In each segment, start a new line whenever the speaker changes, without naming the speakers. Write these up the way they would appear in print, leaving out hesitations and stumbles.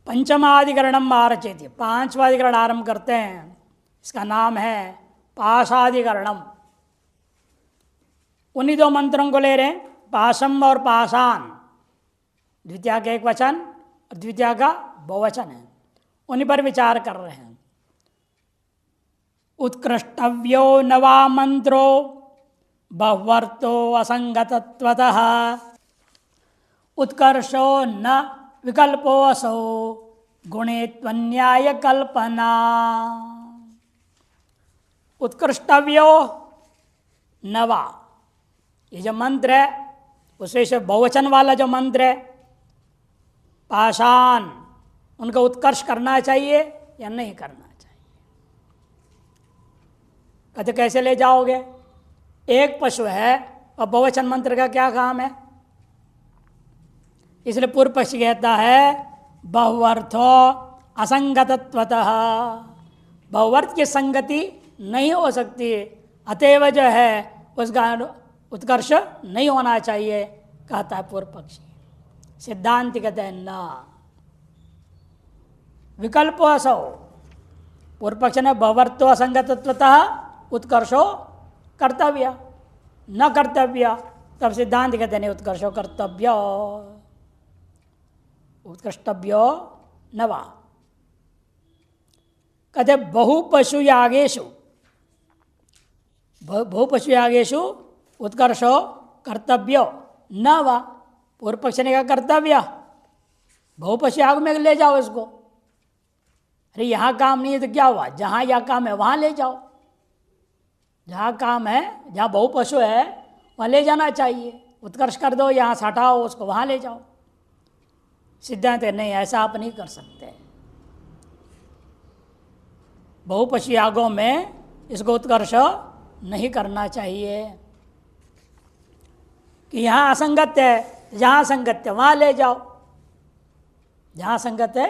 पंचमाधिकरणम आरचेति, पांचवा अधिकरण आरंभ करते हैं। इसका नाम है पाशाधिकरणम। उन्हीं दो मंत्रों को ले रहे हैं, पाशम और पाषाण। द्वितीया का एक वचन और द्वितीया का बहुवचन है, उन्हीं पर विचार कर रहे हैं। उत्कृष्टव्यो नवा मंत्रो बहुवर्तो असंगतत्वतः उत्कर्षो न विकल्पो असौ गुणे त्वन्याय कल्पना। उत्कृष्टव्यो नवा, ये जो मंत्र है उसमें से बहुवचन वाला जो मंत्र है पाषाण, उनका उत्कर्ष करना चाहिए या नहीं करना चाहिए। कहते कैसे ले जाओगे? एक पशु है और बहुवचन मंत्र का क्या काम है? इसलिए पूर्व पक्षी कहता है बहुवर्थो असंगतत्वतः, बहुवर्थ की संगति नहीं हो सकती, अतएव जो है उसका उत्कर्ष नहीं होना चाहिए, कहता है पूर्व पक्षी। सिद्धांत कहते हैं न विकल्प असौ। पूर्व पक्ष ने बहुवर्थो असंगतत्वतः उत्कर्षो कर्तव्य न कर्तव्य, तब सिद्धांत कहते नहीं उत्कर्षो कर्तव्य। उत्कृष्टव्यो नवा। कहते बहुपशु यागेशु, बहुपशु यागेशु उत्कर्षो कर्तव्यो न वा। पूर्व पक्ष ने कहा कर्तव्य, बहुपशु याग में ले जाओ इसको। अरे यहाँ काम नहीं है तो क्या हुआ? जहाँ यह काम है वहाँ ले जाओ। जहाँ काम है, जहाँ बहुपशु है वहाँ ले जाना चाहिए। उत्कर्ष कर दो, यहाँ से हटाओ उसको, वहाँ ले जाओ। सिद्धांत नहीं, ऐसा आप नहीं कर सकते। बहुपक्षी यागों में इसको उत्कर्ष नहीं करना चाहिए कि यहाँ असंगत है, जहाँ संगत है वहाँ ले जाओ। जहाँ संगत है,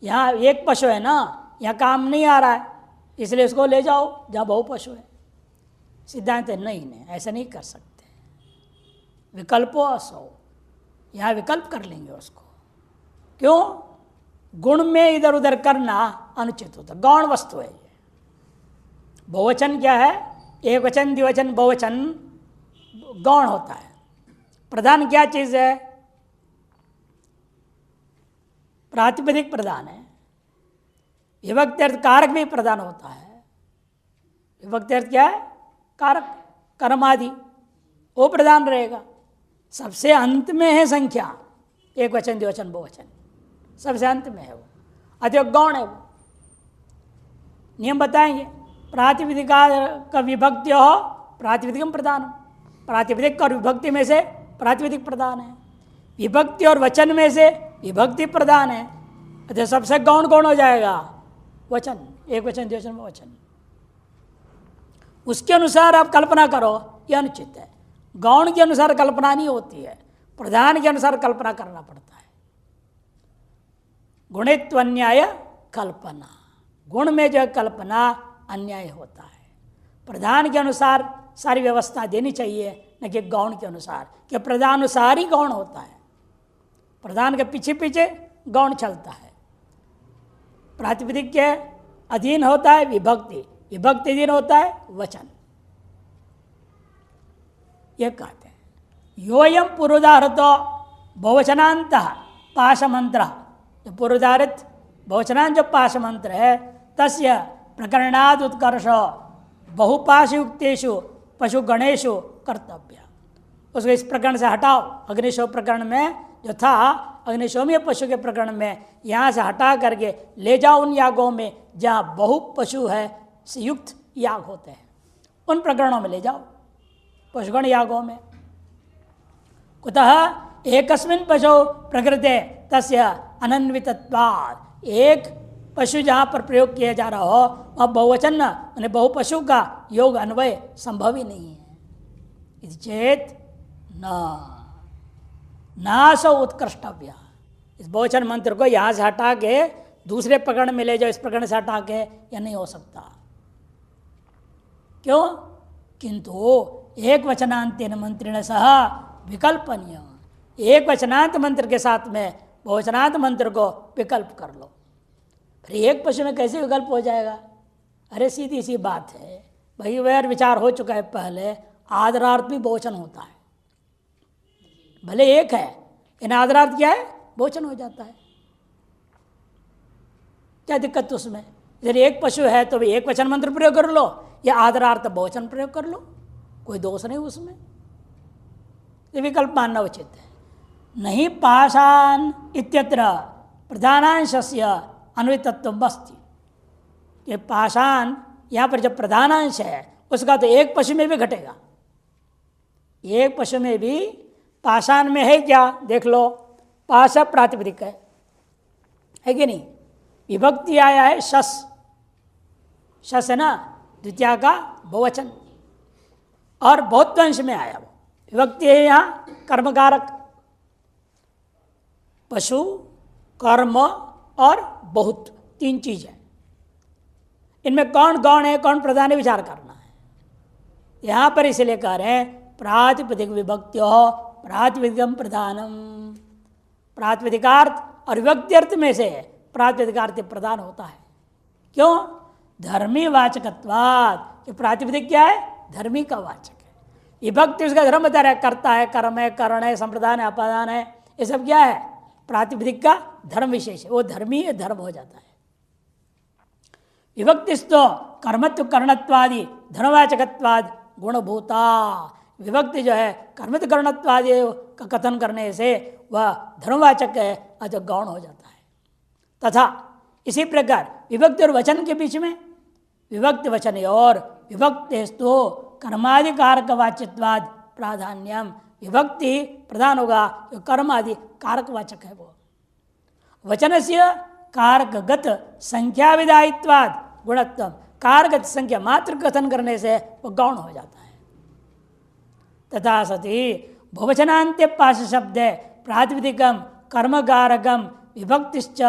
यहाँ एक पशु है ना, यहाँ काम नहीं आ रहा है इसलिए इसको ले जाओ जहाँ बहुपशु है। सिद्धांत नहीं, ऐसा नहीं कर सकते। विकल्पो असौ, यहाँ विकल्प कर लेंगे उसको। क्यों? गुण में इधर उधर करना अनुचित होता, गौण वस्तु है ये। बहुवचन क्या है? एक वचन, द्विवचन, बहुवचन गौण होता है। प्रधान क्या चीज है? प्रातिपदिक प्रधान है। विभक्ति अर्थ कारक भी प्रधान होता है। विभक्ति अर्थ क्या है? कारक, कर्मादि, वो प्रधान रहेगा। सबसे अंत में है संख्या, एक वचन, द्विवचन, बहुवचन, सबसे अंत में है वो, अतः गौण है वो। नियम बताएंगे। प्रातिपदिक का विभक्ति हो प्रातिपदिकम प्रधान, प्रातिपदिक और विभक्ति में से प्रातिपदिक प्रधान है। विभक्ति और वचन में से विभक्ति प्रधान है, अतः सबसे गौण कौन हो जाएगा? वचन, एक वचन, द्विवचन, बहुवचन। उसके अनुसार आप कल्पना करो, यह अनुचित है। गौण के अनुसार कल्पना नहीं होती है, प्रधान के अनुसार कल्पना करना पड़ता है। गुणित्व अन्याय कल्पना, गुण में जो कल्पना अन्याय होता है। प्रधान के अनुसार सारी व्यवस्था देनी चाहिए, न कि गौण के अनुसार, कि प्रधानुसार ही गौण होता है। प्रधान के पीछे पीछे गौण चलता है। प्रातिपदिक के अधीन होता है विभक्ति, विभक्ति अधीन होता है वचन। यह कहते हैं योयम पूर्वोदाहृतो बहुवचनांत पाशमंत्र। जो पूर्वोदाहृत बहुवचनांत जो पाश मंत्र है, तस्य प्रकरणाद उत्कर्ष बहुपाशयुक्तेषु पशु गणेशु कर्तव्य। उसको इस प्रकरण से हटाओ। अग्निशोम प्रकरण में जो था, अग्निशोमीय पशु के प्रकरण में, यहाँ से हटा करके ले जाओ उन यागों में जहाँ बहु पशु है से युक्त याग होते हैं, उन प्रकरणों में ले जाओ, पशुगण यागों में। कुतः एकस्मिन् पशु प्रकृते तस्य अनन्वितत्वात्। एक पशु जहाँ पर प्रयोग किया जा रहा हो वह बहुवचन यानी बहुपशु का योग अन्वय संभव ही नहीं है। यदि चेत नाश उत्कृष्टव्य, इस बहुवचन मंत्र को यहाँ से हटा के दूसरे प्रकरण में ले जाओ, इस प्रकरण से हटा के, यह नहीं हो सकता। क्यों? किंतु एक वचनांतेन मंत्रेण सह विकल्पनीय, एक वचनांत मंत्र के साथ में बहुवचनात् मंत्र को विकल्प कर लो। फिर एक पशु में कैसे विकल्प हो जाएगा? अरे सीधी सी बात है भाई, वह विचार हो चुका है पहले, आदरार्थ भी बहुवचन होता है, भले एक है इन आदरार्थ क्या है, बहुवचन हो जाता है। क्या दिक्कत उसमें? यदि एक पशु है तो भी एक वचन मंत्र प्रयोग कर लो या आदरार्थ बहुवचन प्रयोग कर लो, कोई दोष नहीं उसमें। ये विकल्प मानना उचित है। नहीं पाषाण इत्यत्र प्रधानांशस्य अन्वितत्वम् अस्ति। ये पाषाण यहाँ पर जब प्रधानांश है उसका तो एक पशु में भी घटेगा। एक पशु में भी पाषाण में है क्या, देख लो, पाश प्रातिपदिक है कि नहीं? विभक्ति आया है शस, शस है ना, द्वितीया का बहुवचन, और बहुत्वंश में आया वो विभक्ति है यहाँ कर्मकारक। पशु, कर्म और बहुत, तीन चीज है। इनमें कौन गौण है कौन प्रधान है विचार करना है। यहां पर इसलिए कह रहे हैं प्रातिपदिक विभक्त्यो प्रातिपदिकम प्रधानम। प्रातिपदिकार्थ और विभक्ति अर्थ में से प्रातिपदिकार्थ प्रधान होता है। क्यों? धर्मी वाचकत्वात्। ये प्रातिपदिक क्या है? धर्मी का वाचक है। विभक्ति उसका धर्म बता रहा है, कर्ता है, कर्म है, करण है, संप्रदान है, अपादान है, ये सब क्या है? प्रातिपदिक का धर्म विशेष है, वो धर्मी धर्म हो जाता है। विभक्तिस्तो कर्मत्व करणत्वादि धर्मवाचकत्वाद गुणभूता। विभक्ति जो है कर्मत्व करणत्वादि का कथन करने से वह धर्मवाचक है, अतः गौण हो जाता है। तथा इसी प्रकार विभक्ति और वचन के बीच में विभक्ति वचन और विभक्तिस्तो कर्माधिकारक वाच्यत्वाद प्राधान्यम। विभक्ति प्रधान होगा, कर्म आदि कारक वाचक है वो। वचनस्य कारकगत संख्या विधायित्वाद गुणत्व। कारगत संख्या मात्र कथन करने से वो गौण हो जाता है। तथा सती बहुवचनान्त्य पाश शब्द प्रातिपदिकम कर्मकारकम विभक्तिश्च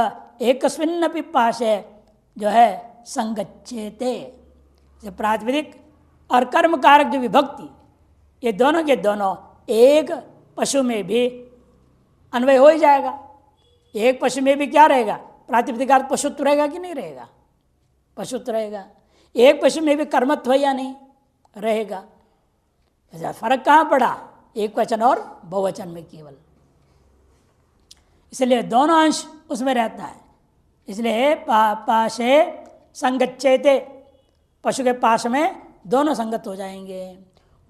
एकस्मिन्नपि पाशे जो है संगच्छेते। प्रातिपदिक और कर्मकारक जो विभक्ति, ये दोनों के दोनों एक पशु में भी अन्वय हो ही जाएगा। एक पशु में भी क्या रहेगा? प्रातिपदिकार्थ पशुत्व रहेगा कि नहीं रहेगा? पशुत्व रहेगा। एक पशु में भी कर्मत्व या नहीं रहेगा। ऐसा फर्क कहाँ पड़ा? एक वचन और बहुवचन में केवल। इसलिए दोनों अंश उसमें रहता है। इसलिए पाशे संगच्छेते, पशु के पास में दोनों संगत हो जाएंगे।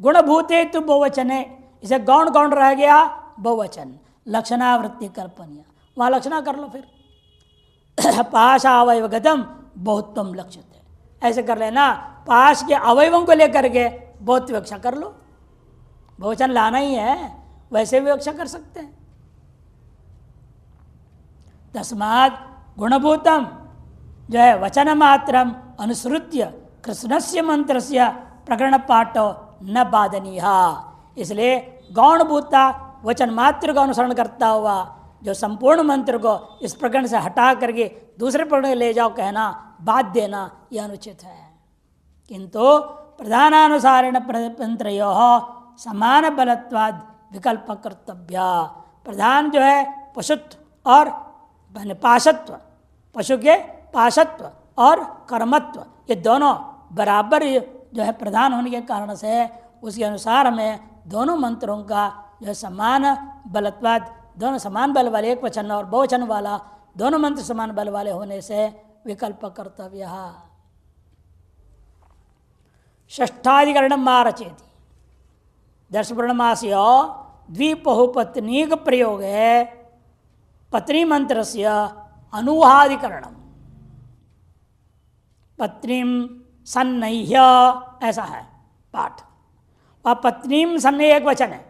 गुणभूते तो बहुवचन है, इसे गौण गौण रह गया बहुवचन। लक्षणावृत्ति कल्पनीय, वहाँ लक्षणा कर लो फिर। पाश अवयवगतम बहुत्वम लक्ष्यते, ऐसे कर लेना। पाश के अवयवों को लेकर के बहुत व्याख्या कर लो। बहुवचन लाना ही है, वैसे भी व्याख्या कर सकते हैं। तस्मात् गुणभूतम जो है वचन मात्रम अनुसृत्य कृष्णस्य मंत्रस्य प्रकरण पाठो न बाधनीय। इसलिए गौणभूता वचन मात्र का अनुसरण करता हुआ जो संपूर्ण मंत्र को इस प्रकरण से हटा करके दूसरे प्रकरण में ले जाओ कहना, बात देना, यह अनुचित है। किंतु प्रधानानुसारेण मंत्रयोः समान बलत्वाद विकल्प कर्तव्य। प्रधान जो है पशुत्व और पाशत्व, पशु के पाशत्व और कर्मत्व, ये दोनों बराबर जो है प्रधान होने के कारण से उसके अनुसार हमें दोनों मंत्रों का जो समान बलत्वाद, दोनों समान बल वाले, एक वचन और बहुवचन वाला दोनों मंत्र समान बल वाले होने से विकल्प कर्तव्य। षष्ठाधिकरण मारचेति दर्शपूर्णमास्य द्विपहुपत्नीक प्रयोग है पत्नी मंत्र से अनुहाधिकरण। पत्नीम सन्नह्य ऐसा है पाठ, और पत्नीम सन्नह्य एक वचन है।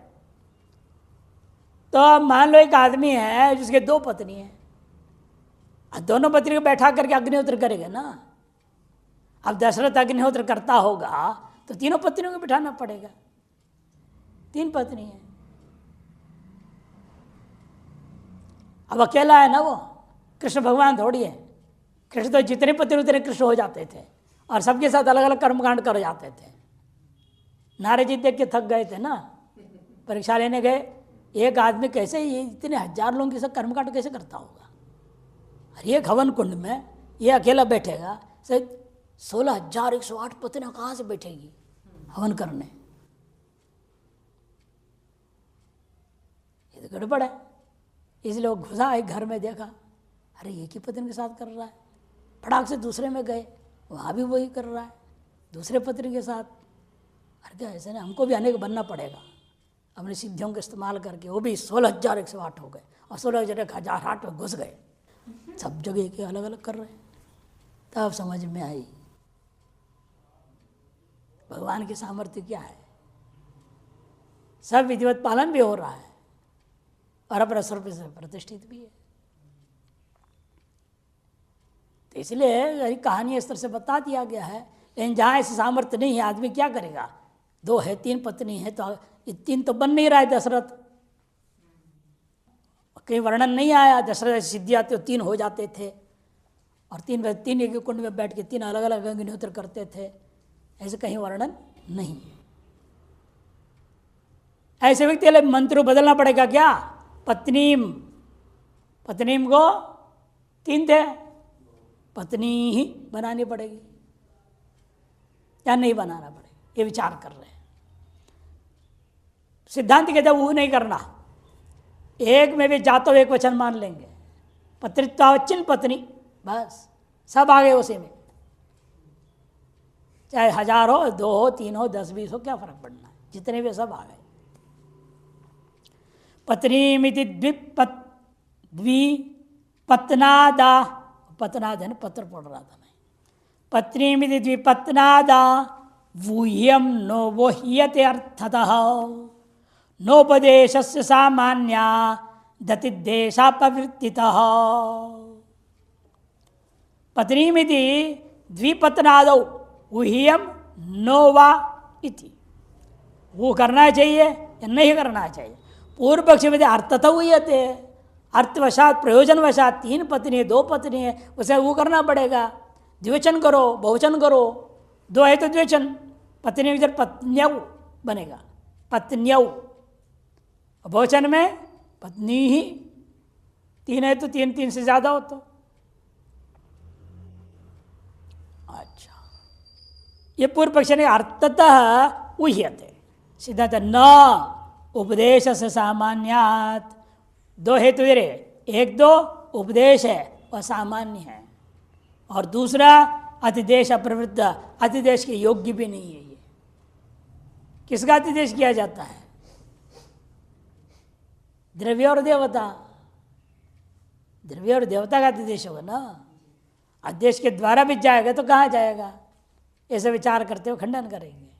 तो मान लो एक आदमी है जिसके दो पत्नी हैं, दोनों पत्नी को बैठा करके अग्निहोत्र करेगा ना। अब दशरथ अग्निहोत्र करता होगा तो तीनों पत्नियों को बिठाना पड़ेगा। तीन पत्नी है, अब अकेला है ना वो, कृष्ण भगवान थोड़ी है। कृष्ण तो जितने पत्नी उतने कृष्ण हो जाते थे और सबके साथ अलग अलग कर्मकांड कर जाते थे। नारद जी देख के थक गए थे ना, परीक्षा लेने गए एक आदमी कैसे ये इतने हजार लोगों के साथ कर्मकांड कैसे करता होगा? अरे एक हवन कुंड में ये अकेला बैठेगा, सर 16,108 पत्नियां कहाँ से बैठेगी हवन करने? ये तो गड़बड़ है। इसलिए वो घुसा एक घर में, देखा अरे एक ही पत्नी के साथ कर रहा है। फटाक से दूसरे में गए, वहाँ भी वही कर रहा है दूसरे पत्नी के साथ। अरे क्या ऐसे ना, हमको भी अनेक बनना पड़ेगा अपनी सिद्धियों का इस्तेमाल करके। वो भी 16,108 हो गए और 16,108 में घुस गए, सब जगह के अलग अलग कर रहे हैं। तब समझ में आई भगवान की सामर्थ्य क्या है। सब विधिवत पालन भी हो रहा है और अपने स्वरूप से प्रतिष्ठित भी है। तो इसलिए कहानी इस तरह से बता दिया गया है। लेकिन जहाँ ऐसी सामर्थ्य नहीं है, आदमी क्या करेगा? 2 है, 3 पत्नी है, तो 3 तो बन नहीं रहा है दशरथ। कहीं वर्णन नहीं आया दशरथ ऐसी सिद्धि आती तो 3 हो जाते थे, और 3 एक कुंड में बैठ के 3 अलग अलग अग्निहोत्र करते थे, ऐसे कहीं वर्णन नहीं है। ऐसे व्यक्ति के लिए मंत्र बदलना पड़ेगा क्या? पत्नीम को 3 थे, पत्नी ही बनानी पड़ेगी या नहीं बनाना पड़ेगा, ये विचार कर रहे हैं। सिद्धांत कहते हैं वो नहीं करना, एक में भी जातो एक वचन मान लेंगे, पत्रित्वावचिन पत्नी, बस सब आ गए उसी में। चाहे 1000 हो, 2 हो, 3 हो, 10, 20 हो, क्या फर्क पड़ना है, जितने भी सब आ गए। पत्नीमिति द्विपत्नादा, पत्नाद है ना, पत्र पढ़ रहा था मैं। पत्नीमिति द्विपत्नादा वूह्यम नो वोह्यते अर्थतः नोपदेशस्य सामान्या दतिदेशापवृत्तितः। पत्नीमिति द्विपत्नादौ वूह्यम नो वा इति, वो करना चाहिए या नहीं करना चाहिए। पूर्व पक्ष में अर्थतः वूह्यते, अर्थवशात प्रयोजनवशात 3 पत्नी है, 2 पत्नी है, उसे वो करना पड़ेगा। द्विवचन करो, बहुवचन करो, 2 है तो द्विवचन, पत्नी इधर पत्न्यौ बनेगा, पत्न्यौ। बहुवचन में पत्नी ही, 3 है तो 3 से ज्यादा हो तो। अच्छा, ये पूर्व पक्ष ने अर्थतः उह्यते, सिद्धांत न उपदेश से सामान्यात। 2 हेतु दे रहे, 1 2 उपदेश है वह सामान्य है, और दूसरा अतिदेश अप्रवृत्त, अतिदेश के योग्य भी नहीं है। ये किसका अतिदेश किया जाता है? द्रव्य और देवता, द्रव्य और देवता का अतिदेश होगा ना। अध्यक्ष के द्वारा भी जाएगा तो कहाँ जाएगा, ऐसे विचार करते हुए खंडन करेंगे।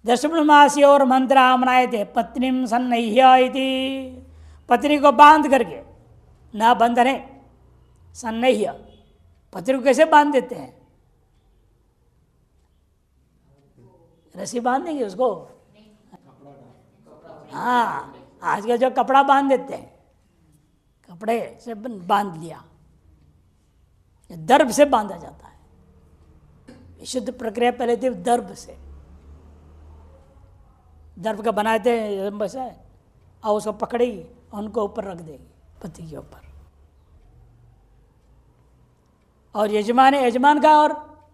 दशमासी और मंत्र आमनाए थे पत्नीम सन्नह्य इति, पत्नी को बांध करके, ना बंधने सन्नह्य, पत्नी को कैसे बांध देते हैं? रस्सी बांध देंगे उसको, हाँ, आज का जो कपड़ा बांध देते हैं, कपड़े से बांध लिया, दर्भ से बांधा जाता है। विशुद्ध प्रक्रिया पहले थी दर्भ से, दर्भ का बनाए थे बस है, और उसको पकड़ेगी और उनको ऊपर रख देगी, पति के ऊपर। और यजमान का और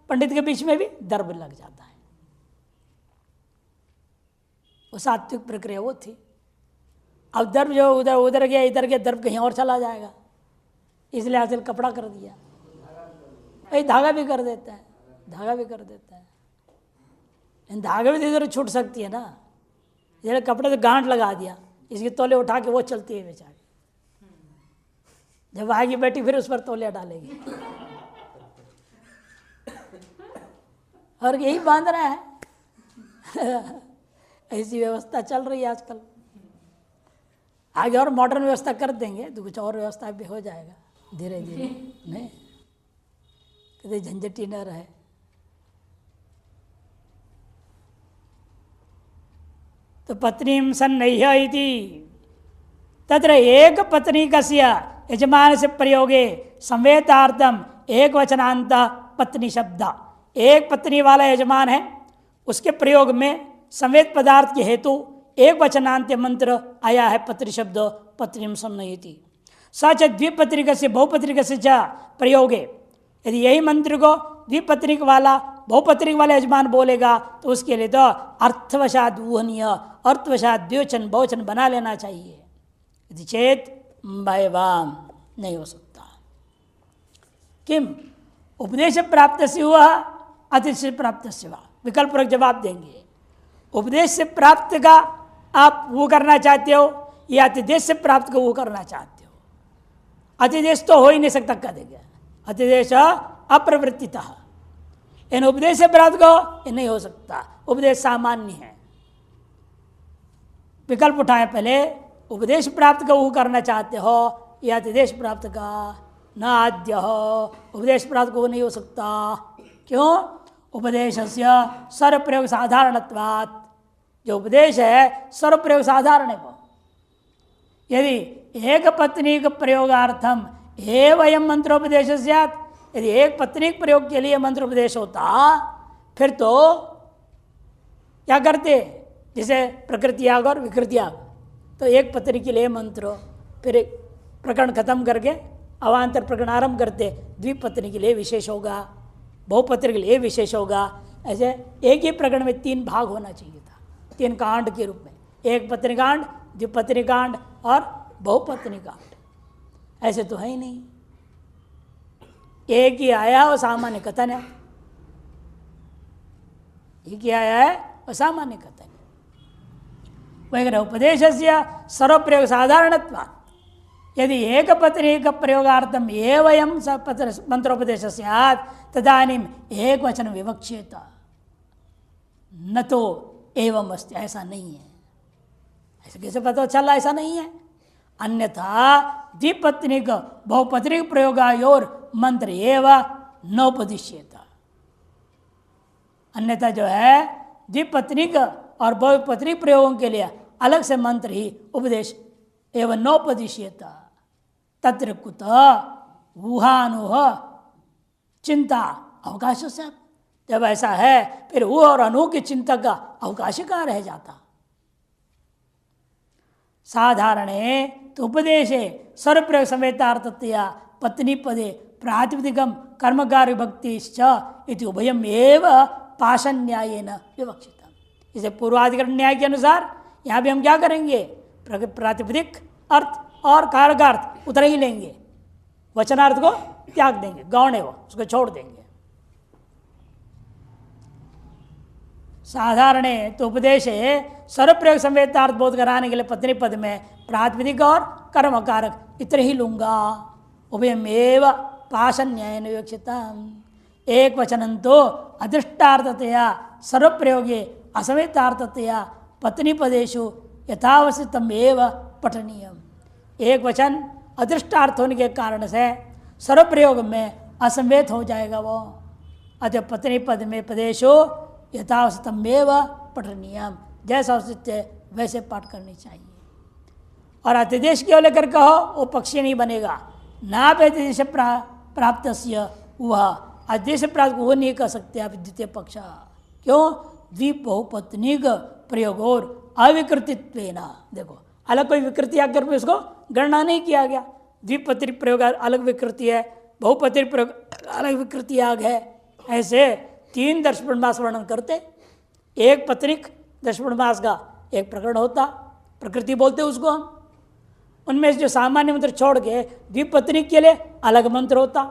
पंडित के बीच में भी दर्भ लग जाता है। वो सात्विक प्रक्रिया वो थी। अब दर्भ जो उधर गया, इधर गया, दर्भ कहीं और चला जाएगा, इसलिए आजकल कपड़ा कर दिया। भाई धागा भी कर देता है, धागा भी कर देता है, इन धागे भी इधर छूट सकती है ना। इधर कपड़े से गांठ लगा दिया, इसकी तौले उठा के वो चलती है बेचारी, जब आएगी बेटी फिर उस पर तौलिया डालेगी, और यही बांध रहा है। ऐसी व्यवस्था चल रही है आजकल। आगे और मॉडर्न व्यवस्था कर देंगे तो कुछ और व्यवस्था भी हो जाएगा धीरे धीरे, नहीं कभी झंझट ही न रहे। तो पत्नीम सन्नह्य इति तत्र एक पत्नी कस्य यजमान से प्रयोगे संवेतार्थम एक वचनांत पत्नी शब्द। एक पत्नी वाला यजमान है, उसके प्रयोग में संवेद पदार्थ के हेतु एक वचनांत्य मंत्र आया है पत्री शब्द पत्नीम सम्नयति सच द्विपत्रिक से बहुपत्रिक से च प्रयोगे। यदि यही मंत्र को द्विपत्रिक वाला बहुपत्रिक वाला यजमान बोलेगा तो उसके लिए तो अर्थवशात ऊहनीय अर्थवशात द्विवचन बहुवचन बना लेना चाहिए। यदि चेत भयवाम नहीं हो सकता। किम उपदेश प्राप्त से हुआ अतिशय प्राप्त से हुआ। विकल्प पूर्वक जवाब देंगे। उपदेश से प्राप्त का आप वो करना चाहते हो या अतिदेश से प्राप्त को वो करना चाहते हो। अतिदेश तो हो ही नहीं सकता कह देंगे। अतिदेश अप्रवृत्तितः, इन उपदेश से प्राप्त को ये नहीं हो सकता। उपदेश सामान्य है। विकल्प उठाए पहले, उपदेश प्राप्त का वो करना चाहते हो या अतिदेश प्राप्त का। न आद्य हो, उपदेश प्राप्त को वो नहीं हो सकता। क्यों? उपदेशस्य सर्वप्रयोग साधारणत्वात्, जो उपदेश है सर्वप्रयोग साधारण है। वो यदि एक पत्नी के प्रयोगार्थम एवं मंत्रोपदेश स्यात्, यदि एक पत्नी के प्रयोग के लिए मंत्रोपदेश होता फिर तो क्या करते, जैसे प्रकृति याग और विकृति याग, तो एक पत्नी के लिए मंत्र, फिर एक प्रकरण खत्म करके अवान्तर प्रकरण आरंभ करते। द्विपत्नी के लिए विशेष होगा, बहुपत्नी के लिए विशेष होगा। ऐसे एक ही प्रकरण में 3 भाग होना चाहिए था, 3 कांड के रूप में, एक पत्नी कांड, द्विपत्नी कांड और बहुपत्नी कांड। ऐसे तो है ही नहीं, एक ही आया और सामान्य कथन है। एक ही आया है और सामान्य कथन है। वह उपदेश से सर्वप्रयोग साधारणत्वात्, यदि एक पत्नी का प्रयोगार्थम एवं मंत्रोपदेश स्यात् तदानीम एक वचन विवक्षेत, न तो एवं अस्ति, ऐसा नहीं है। ऐसे कैसे पता चला ऐसा नहीं है? अन्यथा द्विपत्निक बहुपत्निक प्रयोगायोर मंत्र एवं नोपदिश्येत। अन्यथा जो है द्विपत्निक और बहुपत्निक प्रयोगों के लिए अलग से मंत्र ही उपदेश एवं नोपदिश्येत। तत्र कुत ऊहानुह चिंता अवकाश से, जब ऐसा है फिर ऊह और अनु की चिंता का अवकाश कहाँ रह जाता। साधारणे तो उपदेशे सर्वप्रयोग समेतार्थतया पत्नी पदे प्रातिपदिकम कर्मकार विभक्तिश्च इति उभयम एव पाषण न्यायेन विवक्षितम्। इसे पूर्वाधिकरण न्याय के अनुसार यहाँ भी हम क्या करेंगे, प्रातिपदिक अर्थ और कारकार्थ उतर ही लेंगे, वचनार्थ को त्याग देंगे, गौणे वो उसको छोड़ देंगे। साधारणे तो उपदेश है सर्वप्रयोग संवेदार्थ बोध कराने के लिए पत्नी पद में प्रातिपदिक और कर्म कारक इतने ही लूंगा। उभयमेव पाषण न्याय विवक्षितम्। एक वचन तो अदृष्टार्थतया सर्वप्रयोगे असमेतार्थतया पत्नी पदेशु यथावस्थितम एव पठनीयम। एक वचन अदृष्टार्थ होने के कारण से सर्वप्रयोग में असंवेत हो जाएगा वो। अतः पत्नी पद में पदेशु यथावस्थितम एव पठनीयम, जैसा औचित्य वैसे पाठ करनी चाहिए। और अतिदेश क्यों लेकर कहो, वो पक्षी नहीं बनेगा। ना अतिदेश प्राप्त वह अतिदेश प्राप्त वो नहीं कर सकते आप द्वितीय पक्ष। क्यों? द्वीप बहुपत्निक प्रयोग और अविकृतित्वेन, देखो अलग कोई विकृति आकर भी उसको गणना नहीं किया गया। द्विपत्नी प्रयोग अलग विकृति है, बहुपत्नी प्रयोग अलग विकृति आग है। ऐसे 3 दर्शपुरमास वर्णन करते। एक पत्रिक दर्शपुरमास का एक प्रकरण होता, प्रकृति बोलते उसको हम। उनमें से जो सामान्य मंत्र छोड़ के द्विपत्निक के लिए अलग मंत्र होता,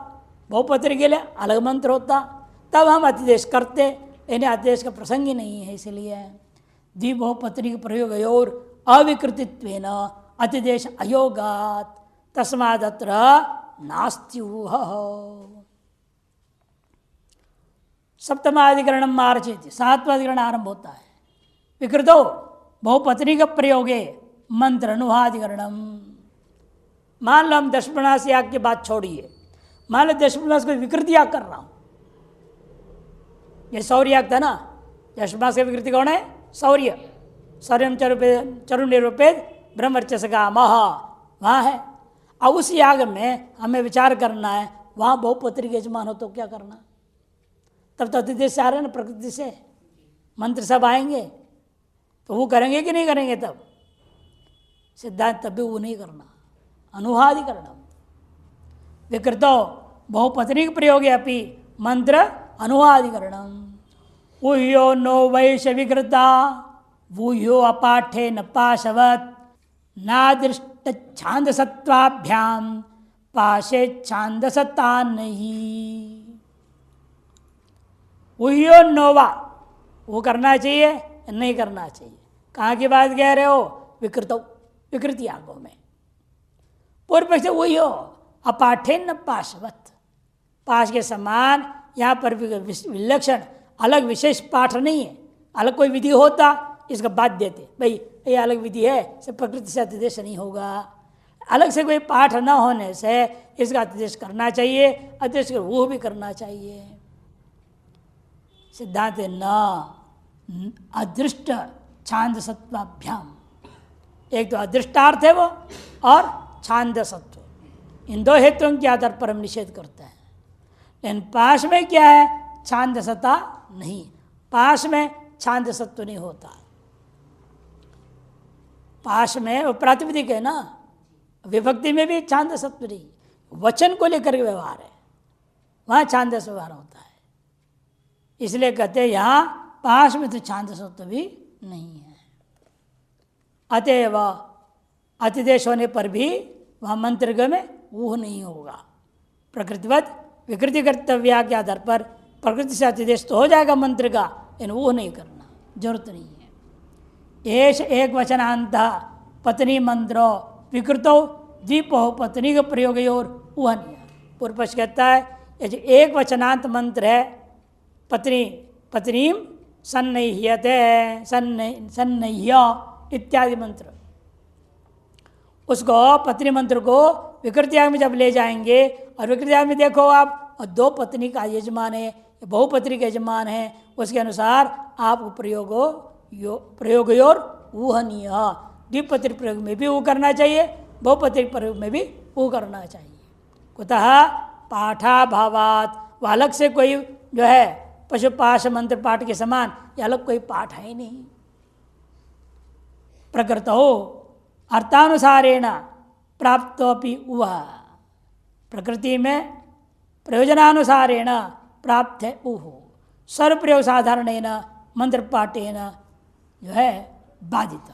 बहुपत्निक के लिए अलग मंत्र होता, तब हम अतिदेश करते। इन्हें अतिदेश का प्रसंग ही नहीं है, इसलिए द्विबहुपत्निक प्रयोग और अविकृतित्वेन अतिदेश अयोगात तस्मादत्र नास्ति। सप्तमाधिकरण मार्चेति, 7वां अधिकरण आरंभ होता है। विकृतो बहुपत्निक प्रयोगे मंत्र अनुहाधिकरणम। मान लो हम दशप्रणास याग की बात छोड़िए, मान लो दशप्रणास को विकृति याग कर रहा हूं। ये सौर्य याग था ना, दशप्रणास की विकृति कौन है? सौर्य। सौर्यम चरुण निरूपेद ब्रह्मर्चस का महा वहाँ है। अब उस याग में हमें विचार करना है, वहाँ बहुपत्निक यजमान हो तो क्या करना? तब तो अतिदेश से आ रहे हैं ना, प्रकृति से मंत्र सब आएंगे। तो वो करेंगे कि नहीं करेंगे? तब सिद्धांत तब भी वो नहीं करना, अनुहादिकरणम। विकृतो बहुपत्नीक प्रयोगे अपि मंत्र अनुहादिकरणम। ऊह्यो नो वैश विकृता वूह्यो अपाठे न पाशवत नादृष्ट छांदसत्वाभ्याम पाशे छांदसता नहीं। ऊह्यो नोवा, वो करना चाहिए नहीं करना चाहिए? कहाँ की बात कह रहे हो? विकृत, विकृति आगो में। पूर्व पक्ष वही हो, अपाठे न पाशवत, पाश के समान यहाँ पर विलक्षण अलग विशेष पाठ नहीं है। अलग कोई विधि होता इसका बात देते, भाई ये अलग विधि है, सब प्रकृति से अतिदेश नहीं होगा। अलग से कोई पाठ न होने से इसका अतिदेश करना चाहिए, अतिदेश वो भी करना चाहिए। सिद्धांत न अदृष्ट छांदसत्वाभ्याम, एक तो अदृष्टार्थ है वो और छांदसत्व, इन दो हेतुओं के आधार पर हम निषेध करते हैं। लेकिन पाश में क्या है? छांदसता नहीं, पाश में छांदसत्व नहीं होता। पाश में वो प्रातिपदिक है ना, विभक्ति में भी छांदसत्व नहीं, वचन को लेकर के व्यवहार है, वहाँ छांदस व्यवहार होता है। इसलिए कहते हैं यहाँ पाश में तो छांदसत्व भी नहीं है। अतएव अतिदेश होने पर भी वहाँ मंत्र में ऊह नहीं होगा। प्रकृतिवत विकृति कर्तव्य के आधार पर प्रकृति से अतिदेश तो हो जाएगा मंत्र का, लेकिन ऊह नहीं करना, जरूरत नहीं है। एष एक वचनांत पत्नी मंत्रो विकृतो द्वीपो पत्नी के प्रयोग और ऊहनीय। पूर्व पक्ष कहता है ये जो एक वचनांत मंत्र है, पत्नी पत्नीम सन्नह्यते सन्नह्य इत्यादि मंत्र, उसको पत्नी मंत्र को विकृतियाग में जब ले जाएंगे, और विकृतियाग में देखो आप, और दो पत्नी का यजमान है, बहुपत्नी का यजमान है, उसके अनुसार आपको प्रयोगयोर ऊहनीय, द्विपत्री प्रयोग में भी वो करना चाहिए, बहुपत्री प्रयोग में भी वो करना चाहिए। कुतः पाठाभावात, वह अलग से कोई जो है पशुपाश मंत्र पाठ के समान ये अलग कोई पाठ है नहीं। प्रकृत हो अर्थानुसारेण प्राप्तोपि वह, प्रकृति में प्रयोजनानुसारेण प्राप्त है ऊह, सर्वप्रयोग साधारणेन मंत्र पाठेन जो है बाधित।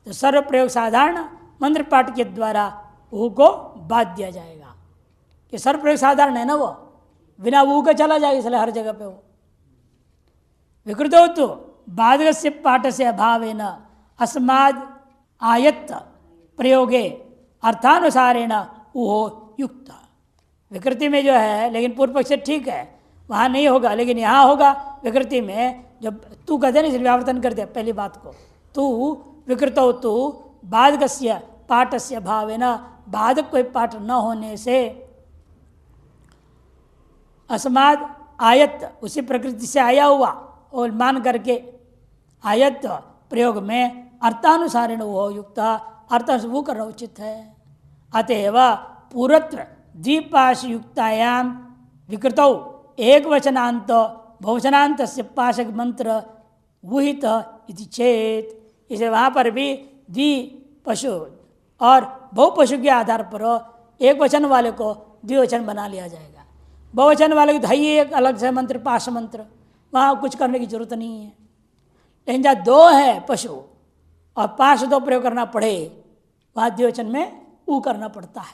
तो सर्वप्रयोग साधारण मंत्र पाठ के द्वारा ऊह को बाध दिया जाएगा, कि सर्वप्रयोग साधारण है ना, वो बिना ऊह का चला जाएगा, इसलिए हर जगह पे वो। विकृतो तो बाधक से पाठ से अभावेन अस्माद आयत्त प्रयोगे अर्थानुसारेण ऊहो युक्त। विकृति में जो है, लेकिन पूर्व पक्ष से ठीक है, वहाँ नहीं होगा, लेकिन यहाँ होगा। विकृति में जब तू कहते नहीं, व्यावर्तन कर दे पहली बात को, तू विकृतो तू बाधकस्य पाठस्य भावेन, बाधक कोई पाठ न होने से अस्माद आयत्त, उसी प्रकृति से आया हुआ और मान करके आयत्त प्रयोग में अर्थानुसारेण वो युक्त, अर्थ वो करना उचित है। अतएव पूर्वत्र द्विपाश युक्तायाम विकृतौ एक वचनांत बहुवचनांत से पाशक मंत्र वुहित इति चेत, इसे वहाँ पर भी द्वि पशु और बहुपशु के आधार पर एक वचन वाले को द्विवचन बना लिया जाएगा। बहुवचन वाले को धैर्य एक अलग से मंत्र, पाश मंत्र, वहाँ कुछ करने की जरूरत नहीं है। लेकिन जहाँ दो है पशु और पाश दो प्रयोग करना पड़े, वहाँ द्विवचन में ऊ करना पड़ता है।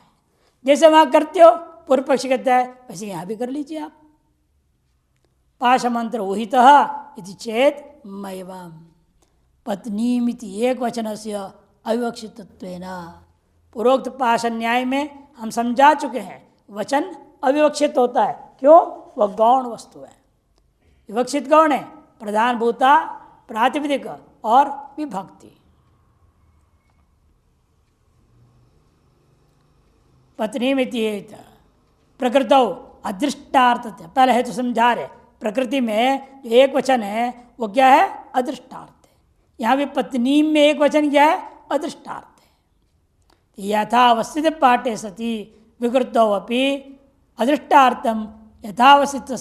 जैसे वहाँ करते हो, पूर्व पक्ष कहता है वैसे यहाँ भी कर लीजिए आप। पाश मंत्र उहित इति चेत मैवम पत्नीमिति एक वचन से अविवक्षितत्वेन। पूर्वोक्त पाश न्याय में हम समझा चुके हैं, वचन अविवक्षित होता है। क्यों? वह गौण वस्तु है। विवक्षित कौन है? प्रधान भूता, प्रातिपदिक और विभक्ति। पत्नी में प्रकृतौ अदृष्टार्थ, पहले है तो समझा रहे, प्रकृति में जो एक वचन है वो क्या है? अदृष्टार्थ है। यहाँ भी पत्नी में एक वचन क्या है? अदृष्टार्थ है। यथावस्थित पाठे सती विकृतौ अपि अदृष्टार्थम यथावस्थित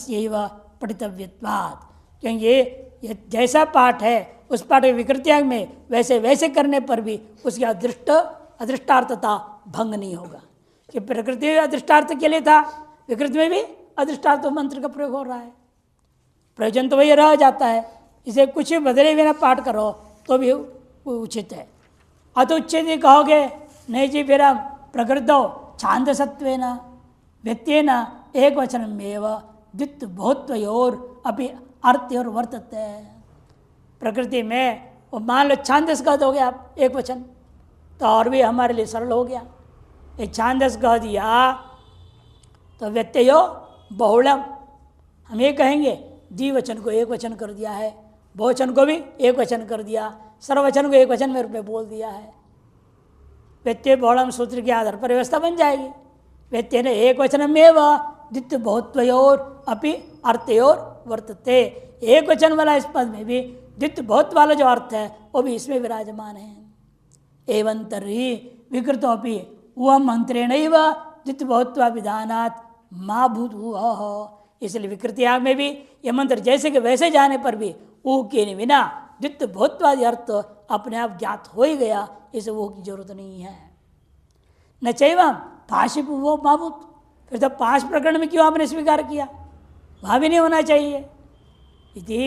पठितव्यत्वात्, क्योंकि ये जैसा पाठ है उस पाठ विकृत्याग में वैसे वैसे करने पर भी उसकी अदृष्टार्थता भंग नहीं होगा। कि प्रकृति अदृष्टार्थ के लिए था, विकृति में भी अदृष्टार्थ मंत्र का प्रयोग हो रहा है, प्रयोजन तो वही रह जाता है। इसे कुछ बदले बिना पाठ करो तो भी उचित है। अतुच्चित कहोगे नहीं जी, फिर हम प्रकृतो छांदसत्वेन व्यक्त्येन एक वचनमेव द्वित्व बहुत्वयोर अपि अर्थ वर्तते। प्रकृति में वो मान लो छांदस कह दोगे आप एक वचन, तो और भी हमारे लिए सरल हो गया। एक छांदस कह दिया तो व्यत्ययो बहुलम, हम ये कहेंगे द्विवचन को एक वचन कर दिया है, बहुवचन को भी एक वचन कर दिया, सर्ववचन को एक वचन में रूप बोल दिया है। व्यत्यय बहुलम सूत्र के आधार पर व्यवस्था बन जाएगी। व्यत्यय ने एक वचन में व द्वित्व बहुत्वयोर अपि अर्थयोर वर्तते। एक वचन वाला इस पद में भी द्वित्व बहुत वाला जो अर्थ है वो भी इसमें विराजमान है। एवं तर्हि विकृतोपि वह मंत्रेण द्वित्व बहुत्व विधानात् माँ भूत हुआ। इसलिए विकृतियाग में भी यह मंत्र जैसे कि वैसे जाने पर भी ऊ के बिना द्वित्व बहुत्वादि अर्थ अपने आप ज्ञात हो ही गया, इसे वो की जरूरत नहीं है। न चैवं पाशी वो माभूत, फिर तो पाश प्रकरण में क्यों आपने स्वीकार किया, वहाँ भी नहीं होना चाहिए। इति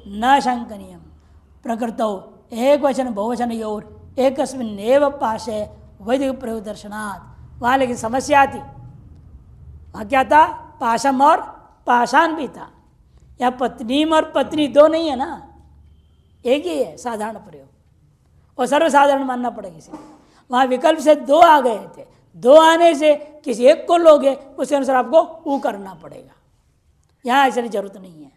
न शंकनीयम प्रकृतौ एक वचन बहुवचन योर एकस्मिन्नेव पाशे वैदिक प्रयोग दर्शनात्। वहाँ लेकिन समस्या थी, वहाँ क्या था, पाशम और पाषाण भी था। या पत्नीम और पत्नी दो नहीं है ना, एक ही है साधारण प्रयोग, और सर्वसाधारण मानना पड़ेगा इसे। वहाँ विकल्प से दो आ गए थे, दो आने से किसी एक को लोगे उसके अनुसार आपको ऊ करना पड़ेगा, यहाँ ऐसे जरूरत नहीं है।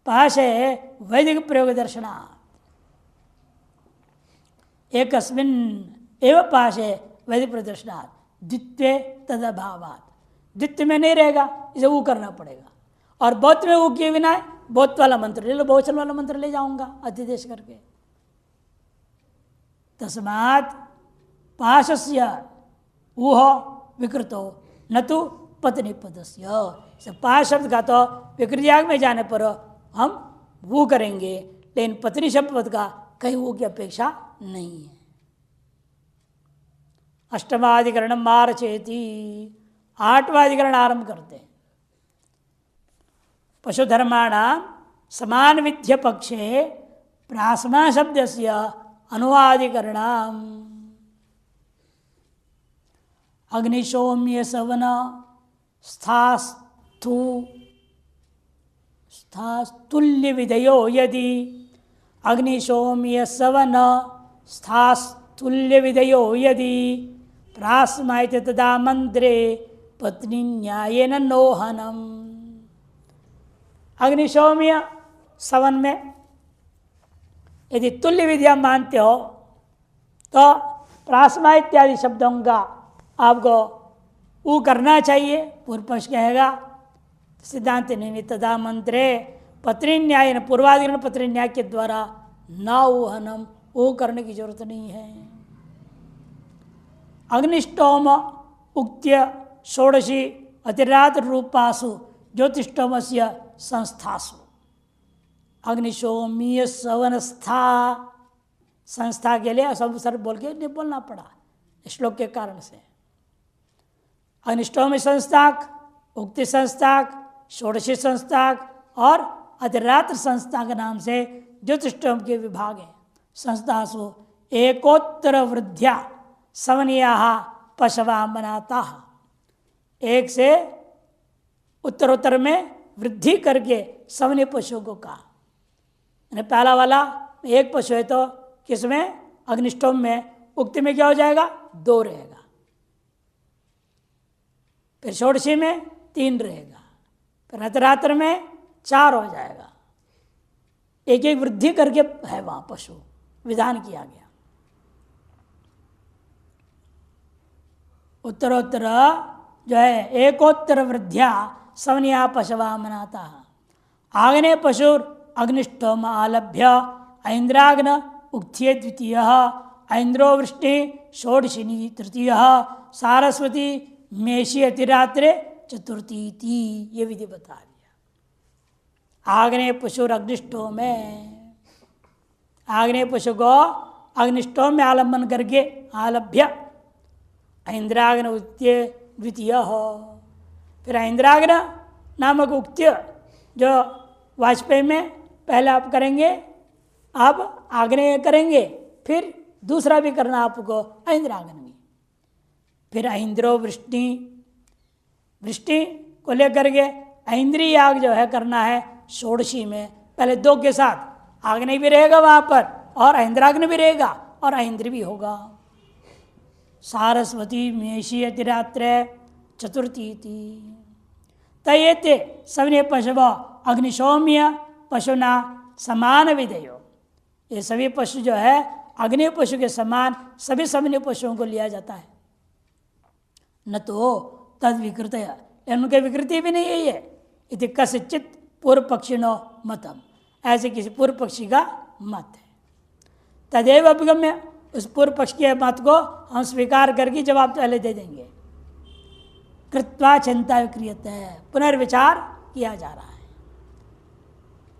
पाशे वैदिक प्रयोग दर्शनात् एकस्मिन् एव पाशे वैदिक प्रयोग दर्शनात् द्वित्वे तदभावात्, द्वित्व में नहीं रहेगा, इसे ऊ करना पड़ेगा। और बहुत में ऊ किए बिना बहुत वाला मंत्र ले लो, बहुवचन वाला मंत्र ले जाऊंगा अतिदेश करके। तस्मात् पाशस्य ऊह विकृतो न तो पत्नी पदस्य। पाश शब्द का तो विकृतियाग में जाने पर हम वो करेंगे, लेकिन पत्नी शब्द पद का कहीं वो की अपेक्षा नहीं है। अष्टमाधिकरण मारचेति, आठवां अधिकरण आरंभ करते हैं। पशुधर्माणां समान विध्य पक्षे प्रासमा शब्दस्य अनुवादिकरणाम अग्निशोम्य सवन स्थास्तुल्य विधयो यदि अग्निशोम्य सवन स्थास्तुल्य विधयो यदि प्रास्मायते तदा मंत्रे पत्नी न्यायेन नोहनम। अग्निशोम्य सवन में यदि तुल्य विधियां मानते हो तो प्रासमा इत्यादि शब्दों का आपको ऊ करना चाहिए। पूर्व पक्ष कहेगा सिद्धांत नहीं, तदा मंत्रे पत्नी न्याय, पूर्वाधिकरण पत्नी न्याय के द्वारा न ऊहनम, ऊ करने की जरूरत नहीं है। अग्निष्टोम उक्त्य षोडशी अतिरात्र रूपासु ज्योतिष्टोमस्य संस्थासु। अग्निशोमीय सवनस्था, संस्था के लिए सब सर बोल के नहीं बोलना पड़ा श्लोक के कारण से। अग्निष्टोम संस्थाक, उक्ति संस्थाक, षोडशी संस्थाक और अधिरात्र संस्था के नाम से ज्योतिष्टोम के विभाग हैं। संस्थासु एकोत्तर वृद्ध्या सवनिया पशवा बनाता, एक से उत्तरोत्तर में वृद्धि करके सवनीय पशुओं को कहा। पहला वाला एक पशु है तो किसमें, अग्निष्टोम में, उक्ति में क्या हो जाएगा, 2 रहेगा, फिर षोडशी में 3 रहेगा, फिर अतरात्र में 4 हो जाएगा। एक एक वृद्धि करके है वहां पशु विधान किया गया। उत्तरोत्तर जो है एकोत्तर वृद्धिया सवनिया पशवा मनाता। आग्ने पशुर अग्निष्टोम आलभ्य ऐन्द्राग्न उक्थ्ये द्वितीय, ऐन्द्रोवृष्टि षोडशिनी तृतीय, सारस्वती मेषी अतिरात्रे चतुर्थी, ये विधि बता दिया। आग्नेय पशु अग्निष्ठों में, आग्नेय पशु को अग्निष्ठों में आलम्बन करके आलभ्य इंद्राग्न उक्त्य द्वितीय हो। फिर इंद्राग्न नामक उक्त्य जो वाजपेयी में पहले आप करेंगे, आप आग्नेय करेंगे, फिर दूसरा भी करना आपको इंद्राग्न में। फिर इंद्रो वृष्टि, वृष्टि को लेकर के इंद्रिय याग जो है करना है षोडशी में, पहले 2 के साथ आग्नेय भी रहेगा वहाँ पर और इंद्राग्न भी रहेगा और इंद्र भी होगा। सारस्वती मेषी अतिरात्र चतुर्थी थी तयते सवने पशव अग्निशौम्य पशुना समान विधेयो। ये सभी पशु जो है अग्नि पशु के समान सभी सवने पशुओं को लिया जाता है। न तो तद विकृत, उनके विकृति भी नहीं है ये। इति कसिचित पूर्व पक्षिणो मतम, ऐसे किसी पूर्व पक्षी का मत है। तदेव अभिगम्य, उस पूर्व पक्ष के मत को हम स्वीकार करके जवाब पहले दे देंगे। कृत्वा चिंता विक्रियते है, पुनर्विचार किया जा रहा है।